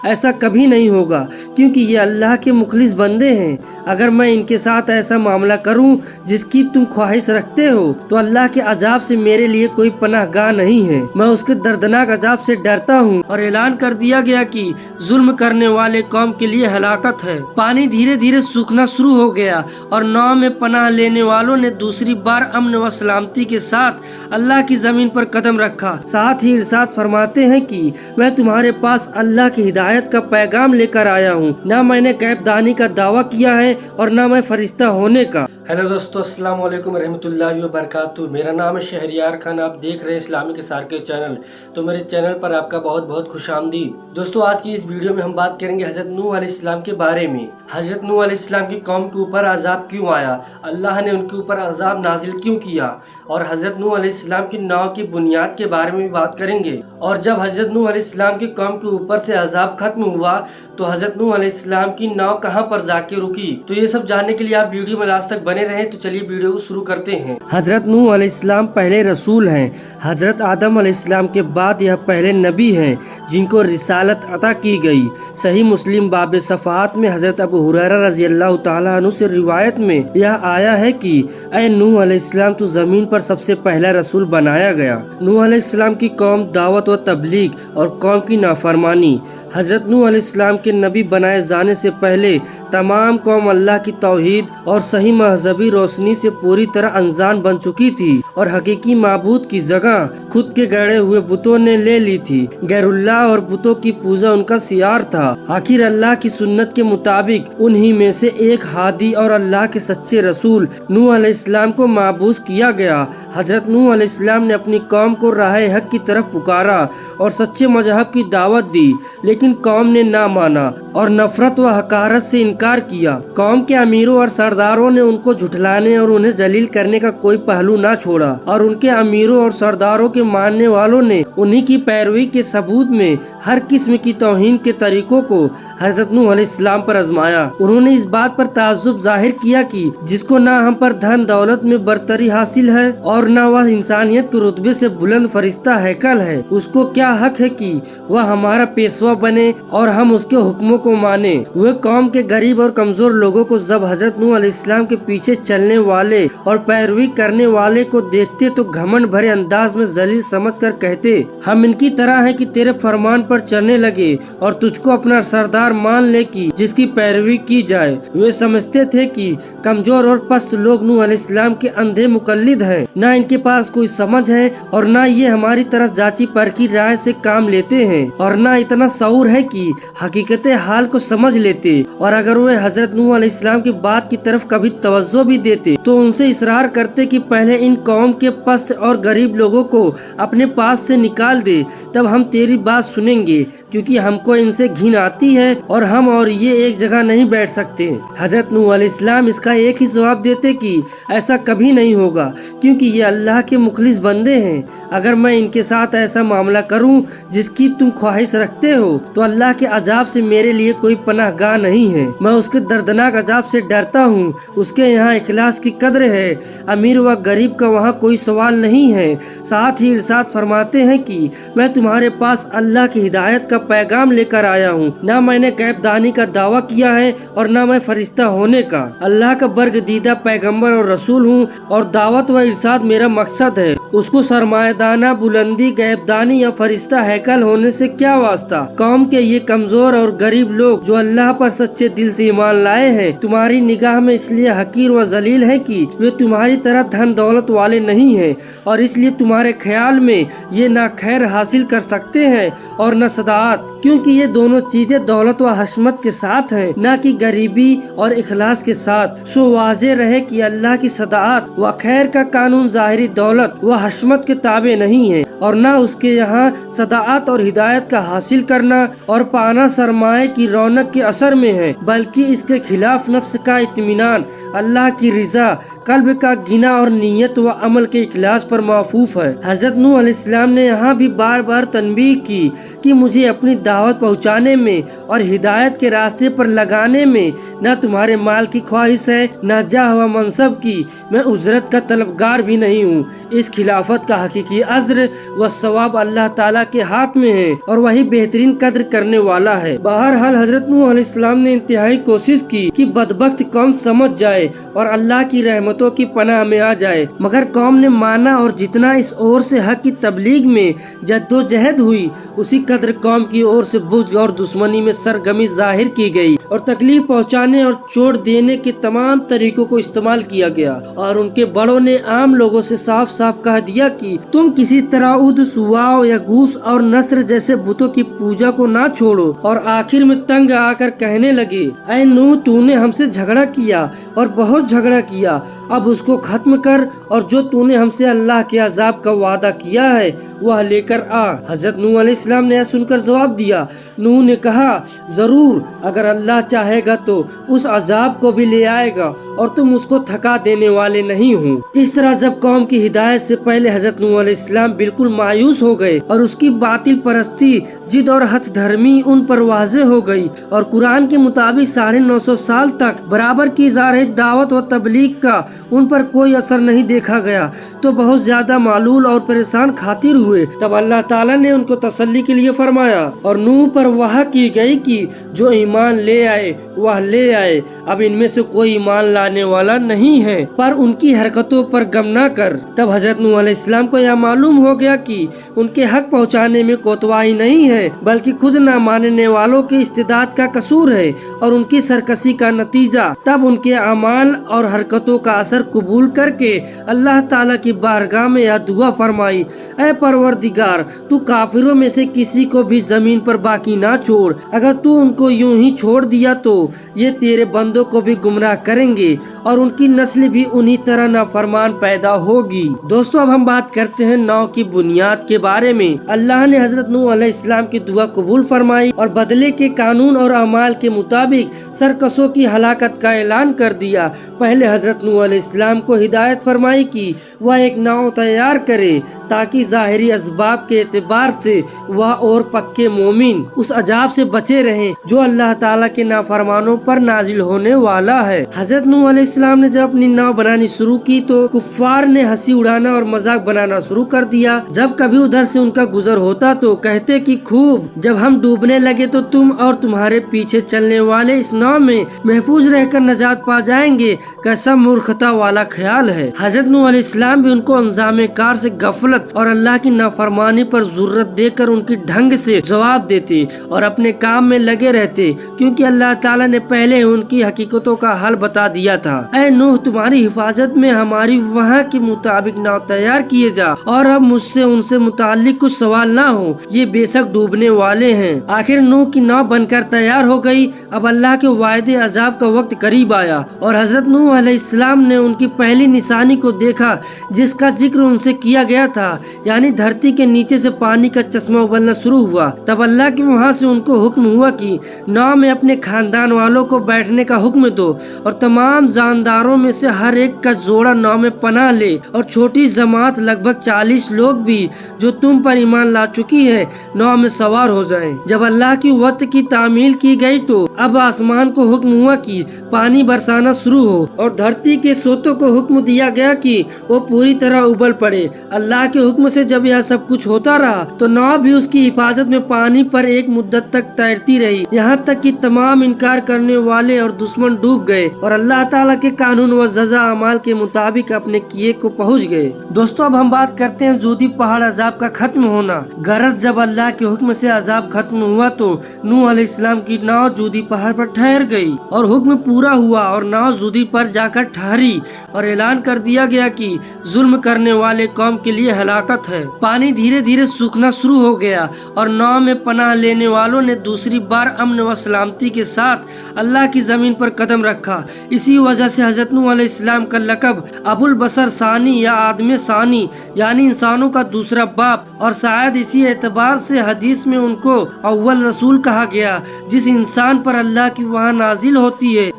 ایسا کبھی نہیں ہوگا، کیونکہ یہ اللہ کے مخلص بندے ہیں۔ اگر میں ان کے ساتھ ایسا معاملہ کروں جس کی تم خواہش رکھتے ہو تو اللہ کے عذاب سے میرے لیے کوئی پناہ گاہ نہیں ہے۔ میں اس کے دردناک عذاب سے ڈرتا ہوں۔ اور اعلان کر دیا گیا کہ ظلم کرنے والے قوم کے لیے ہلاکت ہے۔ پانی دھیرے دھیرے سوکھنا شروع ہو گیا اور ناؤ میں پناہ لینے والوں نے دوسری بار امن و سلامتی کے ساتھ اللہ کی زمین پر قدم رکھا۔ ساتھ ہی ارشاد فرماتے ہیں کہ میں تمہارے پاس اللہ کی ہدایت کا پیغام لے کر آیا ہوں، نہ میں نے غیب دانی کا دعویٰ کیا ہے اور نہ میں فرشتہ ہونے کا۔ ہیلو دوستو، السلام علیکم ورحمۃ اللہ وبرکاتہ۔ میرا نام ہے شہریار خان، آپ دیکھ رہے ہیں اسلامک اسرار کے چینل۔ تو میرے چینل پر آپ کا بہت بہت خوش آمدید۔ دوستو، آج کی اس ویڈیو میں ہم بات کریں گے حضرت نوح علیہ السلام کے بارے میں۔ حضرت نوح علیہ السلام کی قوم کے اوپر عذاب کیوں آیا، اللہ نے ان کے اوپر عذاب نازل کیوں کیا، اور حضرت نوح علیہ السلام کی ناؤ کی بنیاد کے بارے میں بھی بات کریں گے۔ اور جب حضرت نوح علیہ السلام کی قوم کے اوپر سے عذاب ختم ہوا تو حضرت نوح علیہ السلام کی ناؤ کہاں پر جا کے رکی، تو یہ سب جاننے کے لیے آپ ویڈیو میں لاسٹ تک بنے رہیں۔ تو چلیے ویڈیو کو شروع کرتے ہیں۔ حضرت نوح علیہ السلام پہلے رسول ہیں۔ حضرت آدم علیہ السلام کے بعد یہ پہلے نبی ہیں جن کو رسالت عطا کی گئی۔ صحیح مسلم باب صفحات میں حضرت ابو ہریرہ رضی اللہ تعالیٰ عنہ سے روایت میں یہ آیا ہے کہ اے نوح علیہ السلام، تو زمین پر سب سے پہلا رسول بنایا گیا۔ نوح علیہ السلام کی قوم دعوت و تبلیغ اور قوم کی نافرمانی۔ حضرت نوح علیہ السلام کے نبی بنائے جانے سے پہلے تمام قوم اللہ کی توحید اور صحیح مذہبی روشنی سے پوری طرح انجان بن چکی تھی اور حقیقی معبود کی جگہ خود کے گڑے ہوئے بتوں نے لے لی تھی۔ غیر اللہ اور بتوں کی پوجا ان کا شعار تھا۔ آخر اللہ کی سنت کے مطابق انہی میں سے ایک ہادی اور اللہ کے سچے رسول نوح علیہ السلام کو معبود کیا گیا۔ حضرت نوح علیہ السلام نے اپنی قوم کو راہ حق کی طرف پکارا اور سچے مذہب کی دعوت دی، لیکن قوم نے نہ مانا اور نفرت و حقارت سے انکار کیا۔ قوم کے امیروں اور سرداروں نے ان کو جھٹلانے اور انہیں ذلیل کرنے کا کوئی پہلو نہ چھوڑا، اور ان کے امیروں اور سرداروں کے ماننے والوں نے انہی کی پیروی کے ثبوت میں ہر قسم کی توہین کے طریقوں کو حضرت نوح علیہ السلام پر آزمایا۔ انہوں نے اس بات پر تعجب ظاہر کیا کہ جس کو نہ ہم پر دھن دولت میں برتری حاصل ہے اور نہ وہ انسانیت کے رتبے سے بلند فرشتہ ہیکل ہے، اس کو کیا حق ہے کہ وہ ہمارا پیشوا بنے اور ہم اس کے حکموں کو مانے۔ وہ قوم کے غریب اور کمزور لوگوں کو جب حضرت نوح علیہ السلام کے پیچھے چلنے والے اور پیروی کرنے والے کو دیکھتے تو گھمنڈ بھرے انداز میں ذلیل سمجھ کر کہتے، ہم ان کی طرح ہیں کہ تیرے فرمان پر چلنے لگے اور تجھ کو اپنا سردار مان لے کہ جس کی پیروی کی جائے۔ وہ سمجھتے تھے کہ کمزور اور پست لوگ نوح علیہ السلام کے اندھے مقلد ہیں، نہ ان کے پاس کوئی سمجھ ہے اور نہ یہ ہماری طرح جاچی پرکھی رائے سے کام لیتے ہیں، اور نہ اتنا شعور ہے کہ حقیقت حال کو سمجھ لیتے، اور اگر وہ حضرت نوح علیہ السلام کی بات کی طرف کبھی توجہ بھی دیتے تو ان سے اصرار کرتے کہ پہلے ان قوم کے پست اور غریب لوگوں کو اپنے پاس سے نکال دے، تب ہم تیری بات سنیں گے، کیونکہ ہم کو ان سے گھن آتی ہے اور ہم اور یہ ایک جگہ نہیں بیٹھ سکتے۔ حضرت نوح علیہ السلام اس کا ایک ہی جواب دیتے کہ ایسا کبھی نہیں ہوگا، کیونکہ یہ اللہ کے مخلص بندے ہیں۔ اگر میں ان کے ساتھ ایسا معاملہ کروں جس کی تم خواہش رکھتے ہو تو اللہ کے عذاب سے میرے لیے کوئی پناہ گاہ نہیں ہے۔ میں اس کے دردناک عذاب سے ڈرتا ہوں۔ اس کے یہاں اخلاص کی قدر ہے، امیر و غریب کا وہاں کوئی سوال نہیں ہے۔ ساتھ ہی ارشاد فرماتے ہیں کہ میں تمہارے پاس اللہ کی ہدایت کا پیغام لے کر آیا ہوں، نہ میں نے غیب دانی کا دعویٰ کیا ہے اور نہ میں فرشتہ ہونے کا۔ اللہ کا برگزیدہ پیغمبر اور رسول ہوں، اور دعوت و ارشاد میرا مقصد ہے۔ اس کو سرمایہ دانہ، بلندی، غیب دانی یا فرشتہ ہیکل ہونے سے کیا واسطہ؟ قوم کے یہ کمزور اور غریب لوگ جو اللہ پر سچے دل سے ایمان لائے ہیں تمہاری نگاہ میں اس لیے حقیر و ذلیل ہے کہ وہ تمہاری طرح دھن دولت والے نہیں ہیں، اور اس لیے تمہارے خیال میں یہ نہ خیر حاصل کر سکتے ہیں اور نہ سعادت، کیونکہ یہ دونوں چیزیں دولت و حشمت کے ساتھ ہیں، نہ کہ غریبی اور اخلاص کے ساتھ۔ سو واضح رہے کہ اللہ کی سعادت و خیر کا قانون ظاہری دولت و حشمت کے تابع نہیں ہے، اور نہ اس کے یہاں سعادت اور ہدایت کا حاصل کرنا اور پانا سرمایہ کی رونق کے اثر میں ہے، بلکہ اس کے خلاف نفس کا اطمینان اللہ کی رضا قلب کا گنا اور نیت و عمل کے اخلاص پر موقوف ہے۔ حضرت نوح علیہ السلام نے یہاں بھی بار بار تنبیہ کی کہ مجھے اپنی دعوت پہنچانے میں اور ہدایت کے راستے پر لگانے میں نہ تمہارے مال کی خواہش ہے، نہ جاہ و منصب کی، میں اجرت کا طلبگار بھی نہیں ہوں۔ اس خلافت کا حقیقی اجر و ثواب اللہ تعالیٰ کے ہاتھ میں ہے اور وہی بہترین قدر کرنے والا ہے۔ بہرحال حضرت نوح علیہ السلام نے انتہائی کوشش کی کہ بدبخت قوم سمجھ جائے اور اللہ کی رحمتوں کی پناہ میں آ جائے، مگر قوم نے مانا اور جتنا اس اور سے حق کی تبلیغ میں جدوجہد ہوئی، اسی قدر قوم کی اور سے بغض اور دشمنی میں سرگرمی ظاہر کی گئی اور تکلیف پہنچانے اور چوٹ دینے کے تمام طریقوں کو استعمال کیا گیا، اور ان کے بڑوں نے عام لوگوں سے صاف صاف کہہ دیا کہ تم کسی طرح عود، سواو یا گوس اور نصر جیسے بتوں کی پوجا کو نہ چھوڑو، اور آخر میں تنگ آ کر کہنے لگے، اے نوح، تو نے ہم سے جھگڑا کیا اور بہت جھگڑا کیا، اب اس کو ختم کر اور جو تو نے ہم سے اللہ کے عذاب کا وعدہ کیا ہے وہ لے کر آ۔ حضرت نوح علیہ السلام نے سن کر جواب دیا۔ نوح نے کہا، ضرور، اگر اللہ چاہے گا تو اس عذاب کو بھی لے آئے گا اور تم اس کو تھکا دینے والے نہیں ہوں۔ اس طرح جب قوم کی ہدایت سے پہلے حضرت نوح علیہ السلام بالکل مایوس ہو گئے اور اس کی باطل پرستی، جد اور ہتھ دھرمی ان پر واضح ہو گئی اور قرآن کے مطابق 950 سال تک برابر کی جا رہی دعوت و تبلیغ کا ان پر کوئی اثر نہیں دیکھا گیا، تو بہت زیادہ معلول اور پریشان خاطر ہوئے۔ تب اللہ تعالیٰ نے ان کو تسلی کے لیے فرمایا اور نوح پر وحی کی گئی کہ جو ایمان لے آئے وہ لے آئے، اب ان میں سے کوئی ایمان لانے والا نہیں ہے، پر ان کی حرکتوں پر غم نہ کر۔ تب حضرت نوح علیہ السلام کو یہ معلوم ہو گیا کہ ان کے حق پہنچانے میں کوتواہی نہیں ہے، بلکہ خود نہ ماننے والوں کی استعداد کا قصور ہے اور ان کی سرکشی کا نتیجہ۔ تب ان کے اعمال اور حرکتوں کا اثر قبول کر کے اللہ تعالیٰ کی بارگاہ میں یہ دعا فرمائی، اے پروردگار، تو کافروں میں سے کسی کو بھی زمین پر باقی نہ چھوڑ، اگر تو ان کو یوں ہی چھوڑ دیا تو یہ تیرے بندوں کو بھی گمراہ کریں گے اور ان کی نسل بھی انہی طرح نافرمان پیدا ہوگی۔ دوستو، اب ہم بات کرتے ہیں نوح کی بنیاد کے بارے میں۔ اللہ نے حضرت نوح علیہ السلام کی دعا قبول فرمائی اور بدلے کے قانون اور اعمال کے مطابق سرکشوں کی ہلاکت کا اعلان کر دیا۔ پہلے حضرت نوح علیہ السلام کو ہدایت فرمائی کہ وہ ایک ناؤ تیار کرے تاکہ ظاہری اسباب کے اعتبار سے وہ اور پکے مومن اس عذاب سے بچے رہیں جو اللہ تعالیٰ کے نافرمانوں پر نازل ہونے والا ہے۔ حضرت نوح علیہ السلام نے جب اپنی ناؤ بنانی شروع کی تو کفار نے ہنسی اڑانا اور مذاق بنانا شروع کر دیا۔ جب کبھی ادھر سے ان کا گزر ہوتا تو کہتے کہ خوب، جب ہم ڈوبنے لگے تو تم اور تمہارے پیچھے چلنے والے اس ناؤ میں محفوظ رہ کر نجات پا جائیں گے، کیسا مورختہ والا خیال ہے۔ حضرت نوح علیہ السلام بھی ان کو انجام کار سے غفلت اور اللہ کی نافرمانی پر ضرورت دے کر ان کی ڈھنگ سے جواب دیتے اور اپنے کام میں لگے رہتے، کیونکہ اللہ تعالیٰ نے پہلے ان کی حقیقتوں کا حل بتا دیا تھا۔ اے نوح، تمہاری حفاظت میں ہماری وحی کے مطابق ناؤ تیار کیے جا، اور اب مجھ سے ان سے متعلق کچھ سوال نہ ہو، یہ بے شک ڈوبنے والے ہیں۔ آخر نوح کی ناؤ بن کر تیار ہو گئی۔ اب اللہ کے وعدے عذاب کا وقت قریب آیا اور حضرت نوح علیہ السلام نے ان کی پہلی نشانی کو دیکھا جس کا ذکر ان سے کیا گیا تھا، یعنی دھرتی کے نیچے سے پانی کا چشمہ ابلنا شروع ہوا۔ تب اللہ کے وہاں سے ان کو حکم ہوا کہ ناؤ میں اپنے خاندان والوں کو بیٹھنے کا حکم دو اور تمام جانداروں میں سے ہر ایک کا جوڑا ناؤ میں پناہ لے، اور چھوٹی جماعت لگ بھگ 40 لوگ بھی جو تم پر ایمان لا چکی ہے ناؤ میں سوار ہو جائیں۔ جب اللہ کی وعد کی تعمیل کی گئی تو اب آسمان کو حکم ہوا کہ پانی برسانا شروع ہو اور دھرتی کے سوتوں کو حکم دیا گیا کہ وہ پوری طرح ابل پڑے۔ اللہ کے حکم سے جب یہ سب کچھ ہوتا رہا تو ناؤ بھی اس کی حفاظت میں پانی پر ایک مدت تک تیرتی رہی، یہاں تک کہ تمام انکار کرنے والے اور دشمن ڈوب گئے اور اللہ تعالیٰ کے قانون و سزا اعمال کے مطابق اپنے کیے کو پہنچ گئے۔ دوستو، اب ہم بات کرتے ہیں جودی پہاڑ عذاب کا ختم ہونا۔ غرض جب اللہ کے حکم سے عذاب ختم ہوا تو نوح علیہ السلام کی ناؤ جودی پہاڑ پر ٹھہر گئی اور حکم پورا ہوا اور ناؤ جودی پر جا کر ٹھہری اور اعلان کر دیا گیا کہ ظلم کرنے والے قوم کے لیے ہلاکت ہے۔ پانی دھیرے دھیرے سوکھنا شروع ہو گیا اور ناؤ میں پناہ لینے والوں نے دوسری بار امن و سلامتی کے ساتھ اللہ کی زمین پر قدم رکھا۔ اسی وجہ سے حضرت نوح علیہ السلام کا لقب ابو البشر ثانی یا آدم ثانی یعنی انسانوں کا دوسرا باپ، اور شاید اسی اعتبار سے حدیث میں ان کو اول رسول کہا گیا۔ جس انسان پر اللہ کی وحی نازل ہوتی ہے